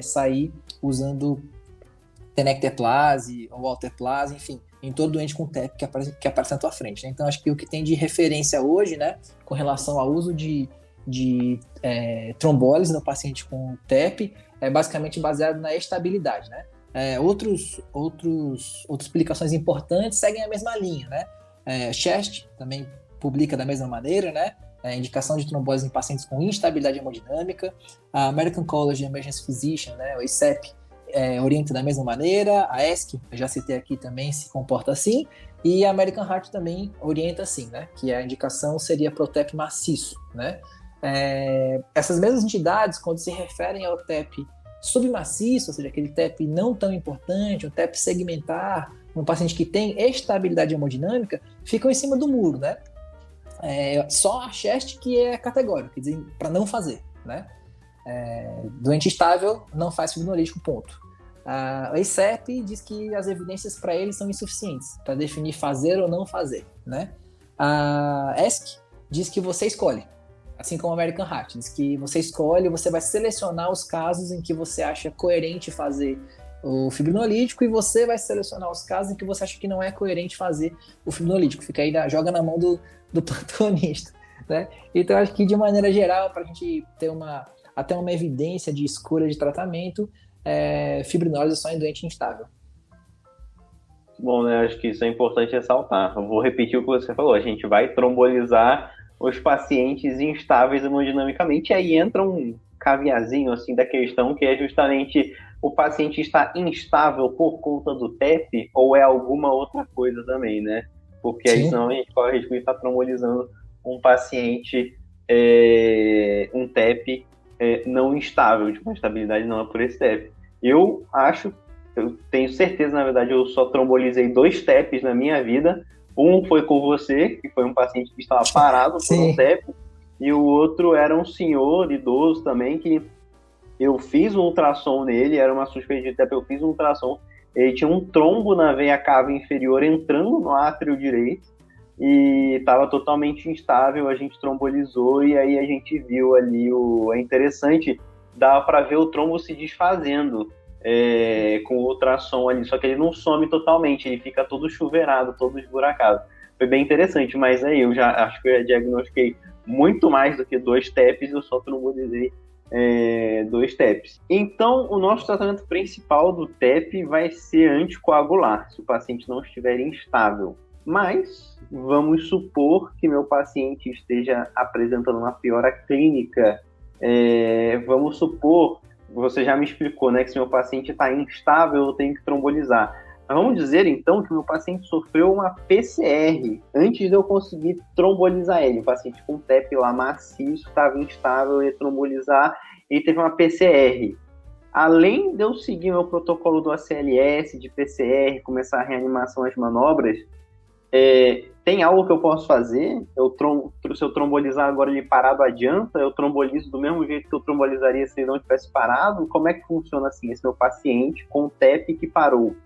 sair usando tenecteplase ou alteplase, enfim, em todo doente com TEP que aparece na tua frente, né? Então, acho que o que tem de referência hoje, né, com relação ao uso de trombólise no paciente com TEP é basicamente baseado na estabilidade, né? Outras publicações importantes seguem a mesma linha, né? Chest também publica da mesma maneira, né? Indicação de trombose em pacientes com instabilidade hemodinâmica. A American College of Emergency Physicians, né, o ICEP, orienta da mesma maneira. A ESC, eu já citei aqui, também se comporta assim. E a American Heart também orienta assim, né? Que a indicação seria para o TEP maciço, né? Essas mesmas entidades, quando se referem ao TEP submaciço, ou seja, aquele TEP não tão importante, um TEP segmentar, um paciente que tem estabilidade hemodinâmica, ficam em cima do muro, né? Só a CHEST que é categórico, quer dizer, para não fazer, né? Doente estável não faz fibrinolítico, ponto. A ICEP diz que as evidências para ele são insuficientes para definir fazer ou não fazer, né? A ESC diz que você escolhe, assim como a American Heart, diz que você escolhe, você vai selecionar os casos em que você acha coerente fazer o fibrinolítico e você vai selecionar os casos em que você acha que não é coerente fazer o fibrinolítico. Fica aí, joga na mão do plantonista, né? Então, acho que de maneira geral, para a gente ter até uma evidência de escolha de tratamento, fibrinólise só em doente instável. Bom, né? Acho que isso é importante ressaltar. Eu vou repetir o que você falou. A gente vai trombolizar os pacientes instáveis hemodinamicamente, e aí entra um caviazinho assim da questão, que é justamente o paciente está instável por conta do TEP ou é alguma outra coisa também, né? Porque aí senão a gente corre o risco de estar trombolizando um paciente, um TEP não instável, tipo, a estabilidade não é por esse TEP. Eu tenho certeza, na verdade, eu só trombolizei 2 TEPs na minha vida. Um foi com você, que foi um paciente que estava parado por um TEP, e o outro era um senhor idoso também, que eu fiz um ultrassom nele, era uma suspeita de TEP, eu fiz um ultrassom, ele tinha um trombo na veia cava inferior entrando no átrio direito, e estava totalmente instável, a gente trombolizou, e aí a gente viu ali, é interessante, dava para ver o trombo se desfazendo, com o ultrassom ali, só que ele não some totalmente, ele fica todo chuveirado, todo esburacado. Foi bem interessante, mas aí eu já acho que eu já diagnostiquei muito mais do que 2 TEPs, eu só trombolizei 2 TEPs. Então, o nosso tratamento principal do TEP vai ser anticoagular, se o paciente não estiver instável. Mas, vamos supor que meu paciente esteja apresentando uma piora clínica. Vamos supor, você já me explicou, né, que se meu paciente está instável, eu tenho que trombolizar. Mas vamos dizer, então, que meu paciente sofreu uma PCR antes de eu conseguir trombolizar ele. O paciente com TEP lá maciço, estava instável, eu ia trombolizar, e teve uma PCR. Além de eu seguir meu protocolo do ACLS, de PCR, começar a reanimação, as manobras, tem algo que eu posso fazer? Se eu trombolizar agora ele parado, adianta? Eu trombolizo do mesmo jeito que eu trombolizaria se ele não tivesse parado? Como é que funciona assim, esse meu paciente com TEP que parou?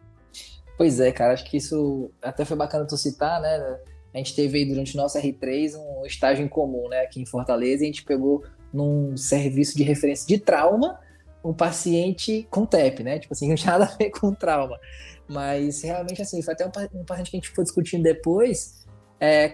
Pois é, cara, acho que isso até foi bacana tu citar, né? A gente teve aí durante o nosso R3 um estágio em comum, né, aqui em Fortaleza, e a gente pegou num serviço de referência de trauma um paciente com TEP, né? Tipo assim, não tinha nada a ver com trauma. Mas realmente, assim, foi até um paciente que a gente foi discutindo depois,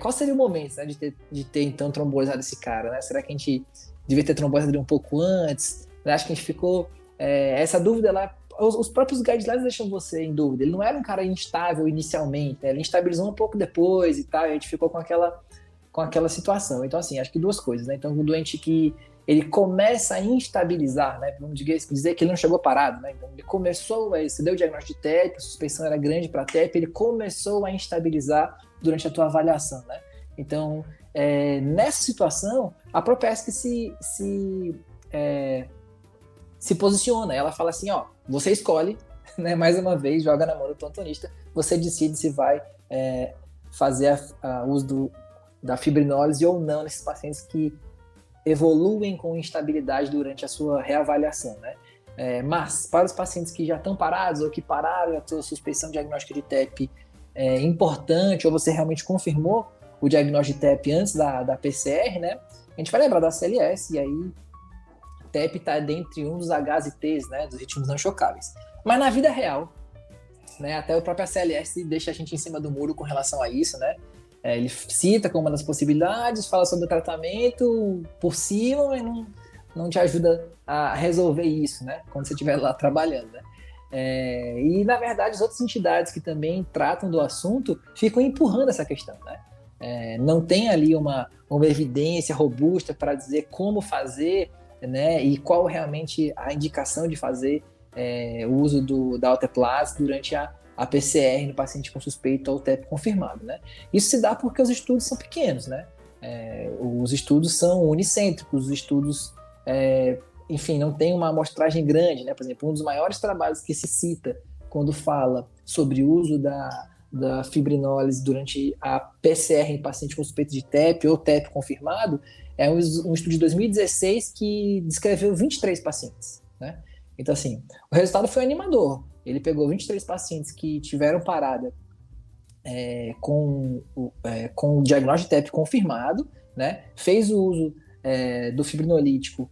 qual seria o momento, né, de ter então trombolizado esse cara, né? Será que a gente devia ter trombolizado ele um pouco antes? Eu acho que a gente ficou... essa dúvida lá, os próprios guidelines deixam você em dúvida. Ele não era um cara instável inicialmente, né? Ele instabilizou um pouco depois e tal, e a gente ficou com aquela situação. Então, assim, acho que 2 coisas, né? Então, um doente que ele começa a instabilizar, né? Vamos dizer que ele não chegou parado, né? Então, ele começou, você deu o diagnóstico de TEP, a suspeição era grande para TEP, ele começou a instabilizar durante a tua avaliação, né? Então, nessa situação, a própria ESC se se posiciona. Ela fala assim, ó, você escolhe, né, mais uma vez, joga na mão do plantonista, você decide se vai fazer uso da fibrinólise ou não nesses pacientes que evoluem com instabilidade durante a sua reavaliação, né? Mas, para os pacientes que já estão parados ou que pararam a sua suspeição diagnóstica de TEP importante, ou você realmente confirmou o diagnóstico de TEP antes da PCR, né? A gente vai lembrar da CLS, e aí TEP está dentre um dos Hs e Ts, né? Dos ritmos não chocáveis. Mas na vida real, né? Até o próprio CLS deixa a gente em cima do muro com relação a isso, né? Ele cita como uma das possibilidades, fala sobre o tratamento por cima, mas não te ajuda a resolver isso, né? Quando você estiver lá trabalhando, né? E, na verdade, as outras entidades que também tratam do assunto ficam empurrando essa questão, né? Não tem ali uma evidência robusta para dizer como fazer, né? E qual realmente a indicação de fazer o uso da alteplase durante a PCR no paciente com suspeito ou TEP confirmado, né? Isso se dá porque os estudos são pequenos, né? Os estudos são unicêntricos, os estudos, enfim, não tem uma amostragem grande, né? Por exemplo, um dos maiores trabalhos que se cita quando fala sobre o uso da fibrinólise durante a PCR em paciente com suspeito de TEP ou TEP confirmado é um estudo de 2016 que descreveu 23 pacientes, né? Então, assim, o resultado foi animador. Ele pegou 23 pacientes que tiveram parada com o diagnóstico de TEP confirmado, né? Fez o uso do fibrinolítico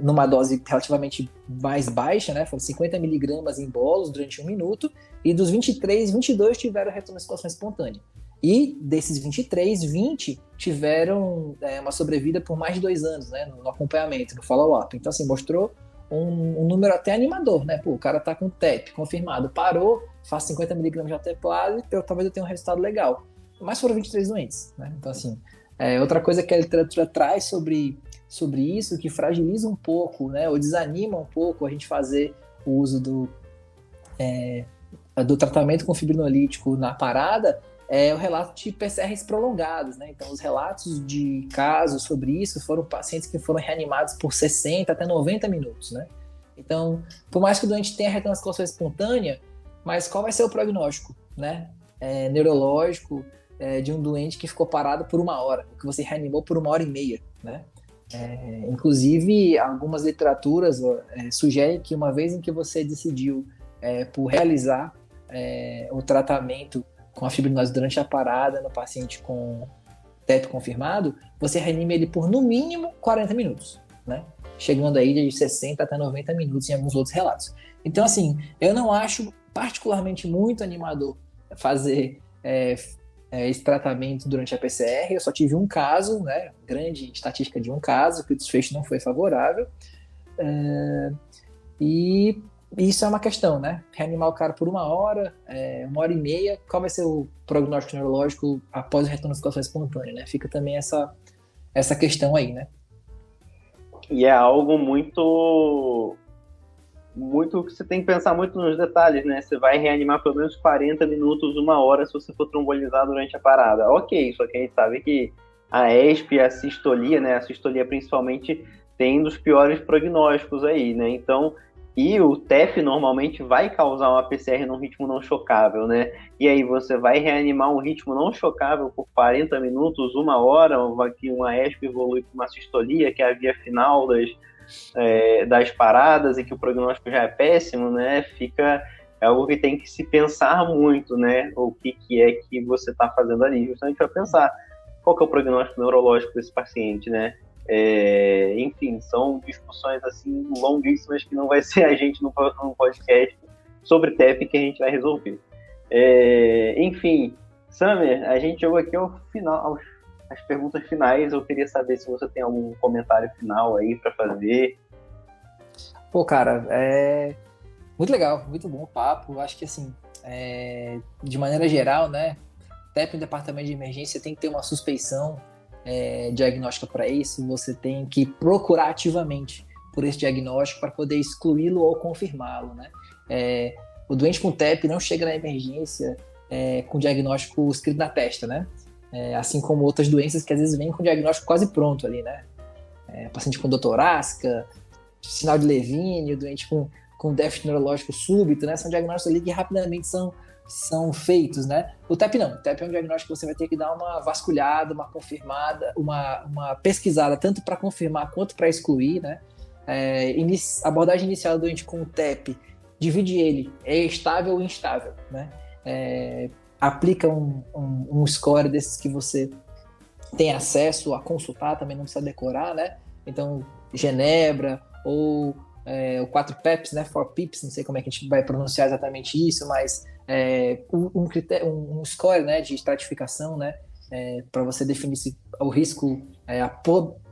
numa dose relativamente mais baixa, né? Foram 50 miligramas em bolos durante 1 minuto, e dos 23, 22 tiveram retorno à circulação espontânea. E desses 23, 20 tiveram uma sobrevida por mais de 2 anos, né? No acompanhamento, no follow-up. Então, assim, mostrou um número até animador, né? Pô, o cara tá com TEP confirmado, parou, faz 50 miligramas de alteplase, talvez eu tenha um resultado legal. Mas foram 23 doentes, né? Então, assim, outra coisa que a literatura traz sobre isso, que fragiliza um pouco, né? Ou desanima um pouco a gente fazer o uso do tratamento com fibrinolítico na parada, o relato de PCRs prolongados, né? Então, os relatos de casos sobre isso foram pacientes que foram reanimados por 60 até 90 minutos, né? Então, por mais que o doente tenha retorno à circulação espontânea, mas qual vai ser o prognóstico, né? Neurológico de um doente que ficou parado por 1 hora, que você reanimou por 1h30, né? Inclusive, algumas literaturas sugerem que uma vez em que você decidiu por realizar o tratamento com a fibrinose durante a parada no paciente com TEP confirmado, você reanima ele por no mínimo 40 minutos, né? Chegando aí de 60 até 90 minutos em alguns outros relatos. Então, assim, eu não acho particularmente muito animador fazer esse tratamento durante a PCR. Eu só tive um caso, né? Grande estatística de um caso, que o desfecho não foi favorável. E isso é uma questão, né? Reanimar o cara por 1 hora, 1h30, qual vai ser o prognóstico neurológico após o retorno à circulação espontânea, né? Fica também essa questão aí, né? E é algo muito que você tem que pensar muito nos detalhes, né? Você vai reanimar pelo menos 40 minutos, 1 hora, se você for trombolizar durante a parada. Ok, só que a gente sabe que a ESP e a sistolia, né? A sistolia principalmente tem um dos piores prognósticos aí, né? Então, e o TEP normalmente vai causar uma PCR num ritmo não chocável, né? E aí você vai reanimar um ritmo não chocável por 40 minutos, 1 hora, que uma ESP evolui para uma sistolia, que é a via final das paradas e que o prognóstico já é péssimo, né? É algo que tem que se pensar muito, né? O que é que você está fazendo ali. Justamente para pensar qual que é o prognóstico neurológico desse paciente, né? Enfim, são discussões assim longuíssimas que não vai ser a gente no podcast sobre TEP que a gente vai resolver. Enfim, Samer, a gente chegou aqui ao final, as perguntas finais. Eu queria saber se você tem algum comentário final aí para fazer. Pô, cara, muito legal, muito bom o papo. Eu acho que, assim, de maneira geral, né, TEP no departamento de emergência tem que ter uma suspeição diagnóstica para isso. Você tem que procurar ativamente por esse diagnóstico para poder excluí-lo ou confirmá-lo, né? O doente com TEP não chega na emergência com diagnóstico escrito na testa, né? Assim como outras doenças que às vezes vêm com diagnóstico quase pronto ali, né? paciente com dor torácica, sinal de Levine, doente com déficit neurológico súbito, né? São diagnósticos ali que rapidamente são feitos, né? O TEP não. O TEP é um diagnóstico que você vai ter que dar uma vasculhada, uma confirmada, uma pesquisada, tanto para confirmar quanto para excluir, né? A abordagem inicial do doente com o TEP, divide ele, é estável ou instável, né? Aplica um score desses que você tem acesso a consultar, também não precisa decorar, né? Então, Genebra ou o 4PEPs, né? 4PIPs, não sei como é que a gente vai pronunciar exatamente isso, mas um score, né, de estratificação, né? Para você definir se o risco, a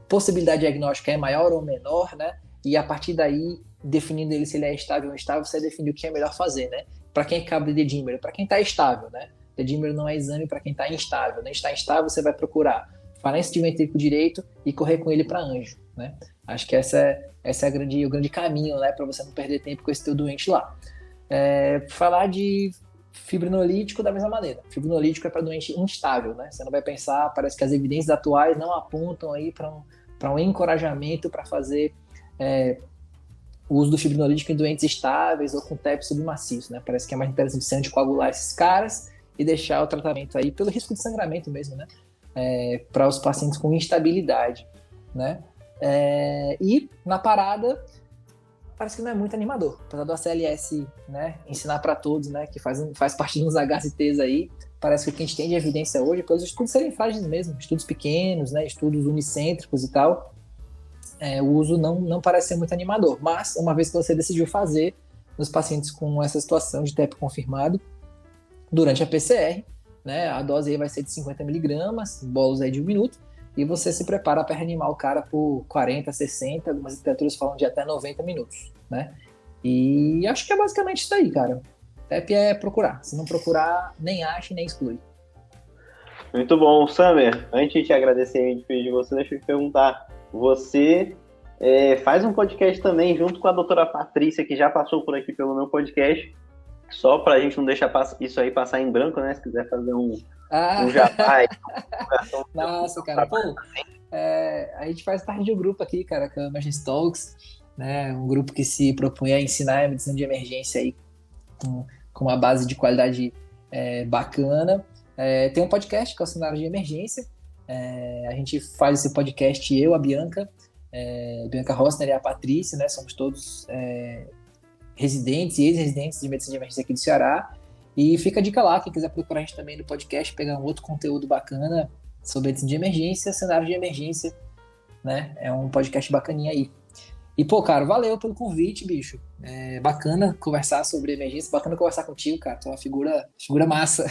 possibilidade diagnóstica é maior ou menor, né? E a partir daí, definindo ele se ele é estável ou instável, você define o que é melhor fazer, né? Para quem cabe de dímero? Para quem está estável, né? Dedímero não é exame para quem está instável. Nem está instável, você vai procurar falência de ventrículo direito e correr com ele para anjo, né? Acho que essa é o grande caminho, né? Para você não perder tempo com esse teu doente lá. Falar de fibrinolítico da mesma maneira. Fibrinolítico é para doente instável, né? Você não vai pensar, parece que as evidências atuais não apontam aí para um encorajamento para fazer o uso do fibrinolítico em doentes estáveis ou com TEP submaciço, né? Parece que é mais interessante você anticoagular esses caras e deixar o tratamento aí pelo risco de sangramento mesmo, né? Para os pacientes com instabilidade, né? E na parada parece que não é muito animador, apesar do ACLS, né, ensinar para todos, né, que faz parte dos HCTs aí, parece que o que a gente tem de evidência hoje, pelos estudos serem frágeis mesmo, estudos pequenos, né, estudos unicêntricos e tal, o uso não parece ser muito animador, mas uma vez que você decidiu fazer nos pacientes com essa situação de TEP confirmado, durante a PCR, né, a dose aí vai ser de 50 miligramas, bolos aí de 1 minuto, e você se prepara para reanimar o cara por 40, 60, algumas literaturas falam de até 90 minutos, né? E acho que é basicamente isso aí, cara. TEP é procurar. Se não procurar, nem acha e nem exclui. Muito bom. Samer, antes de te agradecer e despedir de você, deixa eu te perguntar. Você faz um podcast também junto com a doutora Patrícia, que já passou por aqui pelo meu podcast, só para a gente não deixar isso aí passar em branco, né? Se quiser fazer um jabá. Nossa, cara. Pô, a gente faz parte de um grupo aqui, cara, que é o Emergency Talks, né? Um grupo que se propõe a ensinar a medicina de emergência aí com uma base de qualidade bacana. Tem um podcast que é o Cenário de Emergência. A gente faz esse podcast, eu, a Bianca Rosner e a Patrícia, né? Somos todos residentes e ex-residentes de medicina de emergência aqui do Ceará. E fica a dica lá, quem quiser procurar a gente também no podcast, pegar um outro conteúdo bacana sobre medicina de emergência, cenário de emergência, né? É um podcast bacaninha aí. E, pô, cara, valeu pelo convite, bicho. Bacana conversar sobre emergência, bacana conversar contigo, cara. Tu é uma figura massa.